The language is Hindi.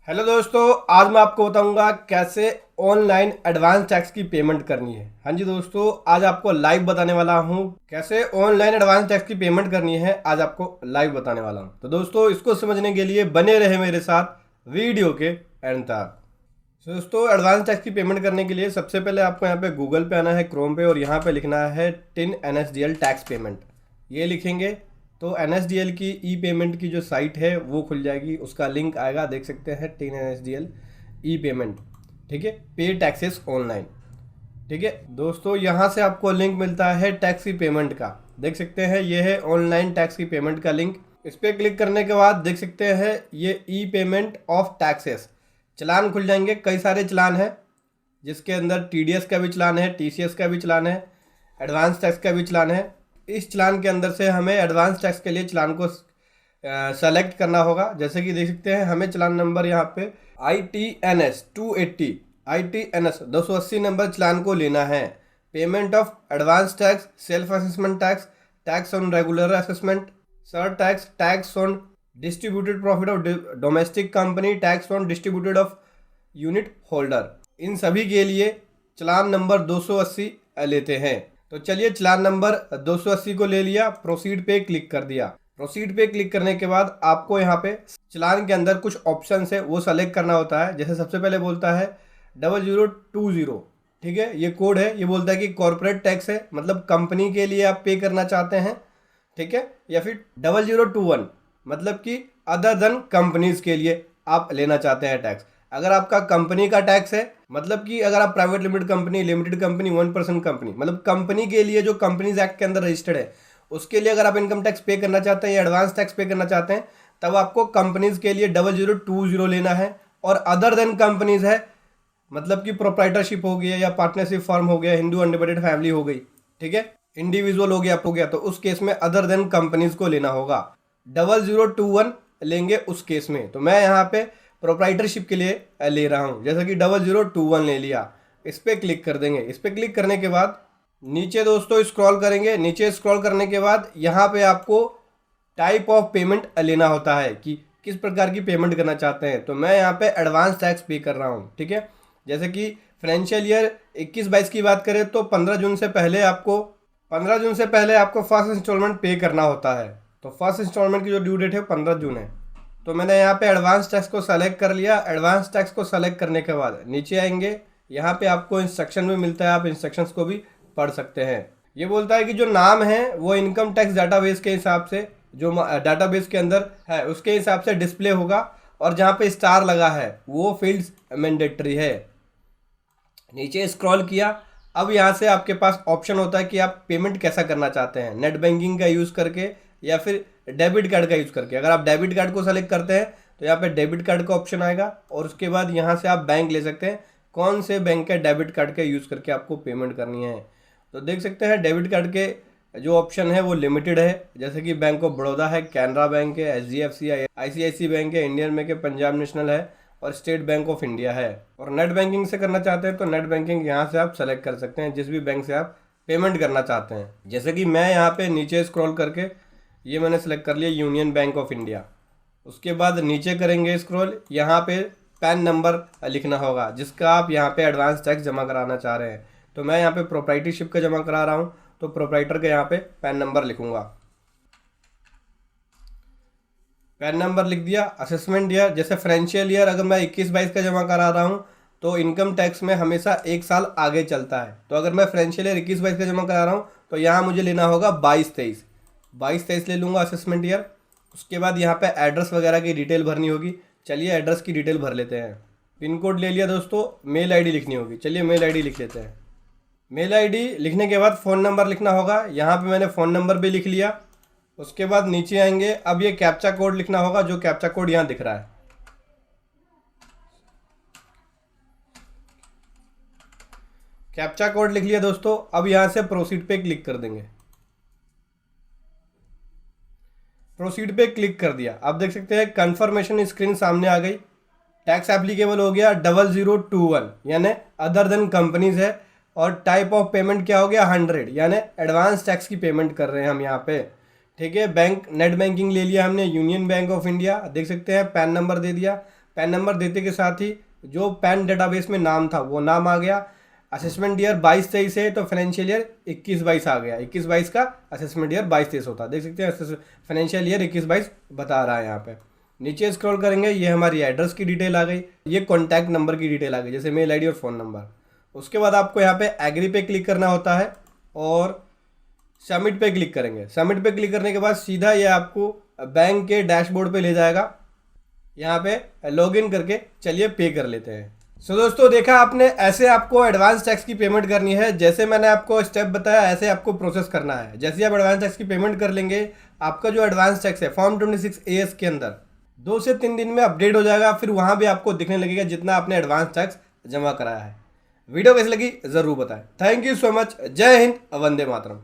हेलो दोस्तों, आज मैं आपको बताऊंगा कैसे ऑनलाइन एडवांस टैक्स की पेमेंट करनी है। हाँ जी दोस्तों, आज आपको लाइव बताने वाला हूँ कैसे ऑनलाइन एडवांस टैक्स की पेमेंट करनी है। आज आपको लाइव बताने वाला हूँ। तो दोस्तों, इसको समझने के लिए बने रहे मेरे साथ वीडियो के एंड तक। तो दोस्तों, एडवांस टैक्स की पेमेंट करने के लिए सबसे पहले आपको यहाँ पे गूगल पे आना है, क्रोम पे, और यहाँ पे लिखना है टिन NSDL टैक्स पेमेंट। ये लिखेंगे तो NSDL की ई पेमेंट की जो साइट है वो खुल जाएगी, उसका लिंक आएगा, देख सकते हैं टिन NSDL ई पेमेंट। ठीक है, पे टैक्सेस ऑनलाइन। ठीक है दोस्तों, यहाँ से आपको लिंक मिलता है टैक्स की पेमेंट का, देख सकते हैं ये है ऑनलाइन टैक्स की पेमेंट का लिंक। इस पर क्लिक करने के बाद देख सकते हैं ये ई पेमेंट ऑफ टैक्सेस, चलान खुल जाएंगे। कई सारे चलान है जिसके अंदर TDS का भी चलान है, TCS का भी चलान है, एडवांस टैक्स का भी चलान है। इस चलान के अंदर से हमें एडवांस टैक्स के लिए चलान को सेलेक्ट करना होगा। जैसे कि देख सकते हैं हमें चलान नंबर यहाँ पे ITNS 280 ITNS 280 नंबर चलान को लेना है। Payment of advance tax, self assessment tax, tax on regular assessment, surtax, tax on distributed profit of domestic company, tax on distributed of unit holder, इन सभी के लिए चलान नंबर 280 लेते हैं। तो चलिए, चलान नंबर 280 को ले लिया, प्रोसीड पे क्लिक कर दिया। प्रोसीड पे क्लिक करने के बाद आपको यहाँ पे चलान के अंदर कुछ ऑप्शन है वो सेलेक्ट करना होता है। जैसे सबसे पहले बोलता है 0020, ठीक है, ये कोड है। ये बोलता है कि कॉर्पोरेट टैक्स है, मतलब कंपनी के लिए आप पे करना चाहते हैं, ठीक है। या फिर 0021, मतलब कि अदर देन कंपनीज के लिए आप लेना चाहते हैं टैक्स। अगर आपका कंपनी का टैक्स है, मतलब कि अगर आप private limited company, limited company, 1% company, मतलब कंपनी के लिए जो कंपनीज एक्ट के अंदर रजिस्टर्ड है, उसके लिए अगर आप इनकम टैक्स पे करना चाहते हैं या एडवांस टैक्स पे करना चाहते हैं, तब आपको कंपनीज के लिए 0020 लेना है। और अदर देन कंपनीज है, मतलब कि प्रोप्राइटरशिप हो गया या पार्टनरशिप फर्म हो गया, हिंदू अनडिवाइडेड फैमिली हो गई, ठीक है, इंडिविजुअल हो गया, तो उस केस में अदर देन कंपनीज को लेना होगा। 0021 लेंगे उस केस में। तो मैं यहाँ पे प्रोप्राइटरशिप के लिए ले रहा हूँ, जैसा कि 0021 ले लिया। इस पर क्लिक कर देंगे। इस पर क्लिक करने के बाद नीचे दोस्तों स्क्रॉल करेंगे। नीचे स्क्रॉल करने के बाद यहाँ पे आपको टाइप ऑफ पेमेंट लेना होता है कि किस प्रकार की पेमेंट करना चाहते हैं। तो मैं यहाँ पे एडवांस टैक्स पे कर रहा हूँ, ठीक है। जैसे कि फाइनेंशियल ईयर 21-22 की बात करें तो 15 जून से पहले आपको फर्स्ट इंस्टॉलमेंट पे करना होता है। तो फर्स्ट इंस्टॉलमेंट की जो ड्यू डेट है 15 जून है। तो मैंने यहाँ पे एडवांस टैक्स को सेलेक्ट कर लिया। एडवांस टैक्स को सेलेक्ट करने के बाद नीचे आएंगे, यहाँ पे आपको इंस्ट्रक्शन भी मिलता है, आप इंस्ट्रक्शंस को भी पढ़ सकते हैं। ये बोलता है कि जो नाम है वो इनकम टैक्स डाटाबेस के हिसाब से, जो डाटाबेस के अंदर है उसके हिसाब से डिस्प्ले होगा, और जहाँ पे स्टार लगा है वो फील्ड्स मैंडेटरी है। नीचे स्क्रॉल किया। अब यहाँ से आपके पास ऑप्शन होता है कि आप पेमेंट कैसा करना चाहते हैं, नेट बैंकिंग का यूज़ करके या फिर डेबिट कार्ड का यूज़ करके। अगर आप डेबिट कार्ड को सेलेक्ट करते हैं तो यहाँ पे डेबिट कार्ड का ऑप्शन आएगा, और उसके बाद यहाँ से आप बैंक ले सकते हैं, कौन से बैंक के डेबिट कार्ड का यूज़ करके आपको पेमेंट करनी है। तो देख सकते हैं डेबिट कार्ड के जो ऑप्शन है वो लिमिटेड है, जैसे कि बैंक ऑफ बड़ौदा है, कैनरा बैंक है, HDFC है, ICICI बैंक है, इंडियन बैंक है, पंजाब नेशनल है, और स्टेट बैंक ऑफ इंडिया है। और नेट बैंकिंग से करना चाहते हैं तो नेट बैंकिंग यहाँ से आप सेलेक्ट कर सकते हैं, जिस भी बैंक से आप पेमेंट करना चाहते हैं। जैसे कि मैं यहाँ पे नीचे स्क्रॉल करके ये मैंने सेलेक्ट कर लिया यूनियन बैंक ऑफ इंडिया। उसके बाद नीचे करेंगे स्क्रॉल, यहाँ पे पैन नंबर लिखना होगा जिसका आप यहाँ पे एडवांस टैक्स जमा कराना चाह रहे हैं। तो मैं यहाँ पे प्रोप्राइटरशिप का जमा करा रहा हूँ, तो प्रोप्राइटर का यहाँ पे पैन नंबर लिखूंगा। पैन नंबर लिख दिया। असेसमेंट ईयर, जैसे फाइनेंशियल ईयर अगर मैं 21-22 का जमा करा रहा हूँ तो इनकम टैक्स में हमेशा एक साल आगे चलता है। तो अगर मैं फाइनेंशियल ईयर 21-22 का जमा करा रहा हूँ तो यहाँ मुझे लेना होगा 22-23 ले लूँगा असेसमेंट ईयर। उसके बाद यहाँ पे एड्रेस वगैरह की डिटेल भरनी होगी। चलिए एड्रेस की डिटेल भर लेते हैं। पिन कोड ले लिया दोस्तों। मेल ID लिखनी होगी, चलिए मेल ID लिख लेते हैं। मेल ID लिखने के बाद फ़ोन नंबर लिखना होगा। यहाँ पे मैंने फ़ोन नंबर भी लिख लिया। उसके बाद नीचे आएंगे, अब ये कैप्चा कोड लिखना होगा, जो कैप्चा कोड यहाँ दिख रहा है। कैप्चा कोड लिख लिया दोस्तों। अब यहाँ से प्रोसीड पे क्लिक कर देंगे। प्रोसीड पे क्लिक कर दिया। आप देख सकते हैं कंफर्मेशन स्क्रीन सामने आ गई। टैक्स एप्लीकेबल हो गया 0021, यानी अदर देन कंपनीज है, और टाइप ऑफ पेमेंट क्या हो गया 100, यानी एडवांस टैक्स की पेमेंट कर रहे हैं हम यहाँ पे, ठीक है। बैंक नेट बैंकिंग ले लिया हमने, यूनियन बैंक ऑफ इंडिया, देख सकते हैं पैन नंबर दे दिया। पैन नंबर देते के साथ ही जो पैन डेटाबेस में नाम था वो नाम आ गया। असेसमेंट ईयर 22-23 है तो फाइनेंशियल ईयर 21-22 आ गया। 21-22 का असेसमेंट ईयर 22-23 होता है। देख सकते हैं फाइनेंशियल ईयर 21-22 बता रहा है यहाँ पे। नीचे स्क्रॉल करेंगे, ये हमारी एड्रेस की डिटेल आ गई, ये कॉन्टैक्ट नंबर की डिटेल आ गई, जैसे मेल आईडी और फ़ोन नंबर। उसके बाद आपको यहाँ पे एग्री पे क्लिक करना होता है और सबमिट पे क्लिक करेंगे। सबमिट पे क्लिक करने के बाद सीधा ये आपको बैंक के डैशबोर्ड पे ले जाएगा। यहाँ पे लॉगिन करके चलिए पे कर लेते हैं। सो दोस्तों, देखा आपने, ऐसे आपको एडवांस टैक्स की पेमेंट करनी है। जैसे मैंने आपको स्टेप बताया ऐसे आपको प्रोसेस करना है। जैसे ही आप एडवांस टैक्स की पेमेंट कर लेंगे, आपका जो एडवांस टैक्स है फॉर्म 26 AS के अंदर 2 से 3 दिन में अपडेट हो जाएगा। फिर वहाँ भी आपको दिखने लगेगा जितना आपने एडवांस टैक्स जमा कराया है। वीडियो कैसी लगी ज़रूर बताएं। Thank you so much. जय हिंद, वंदे मातरम।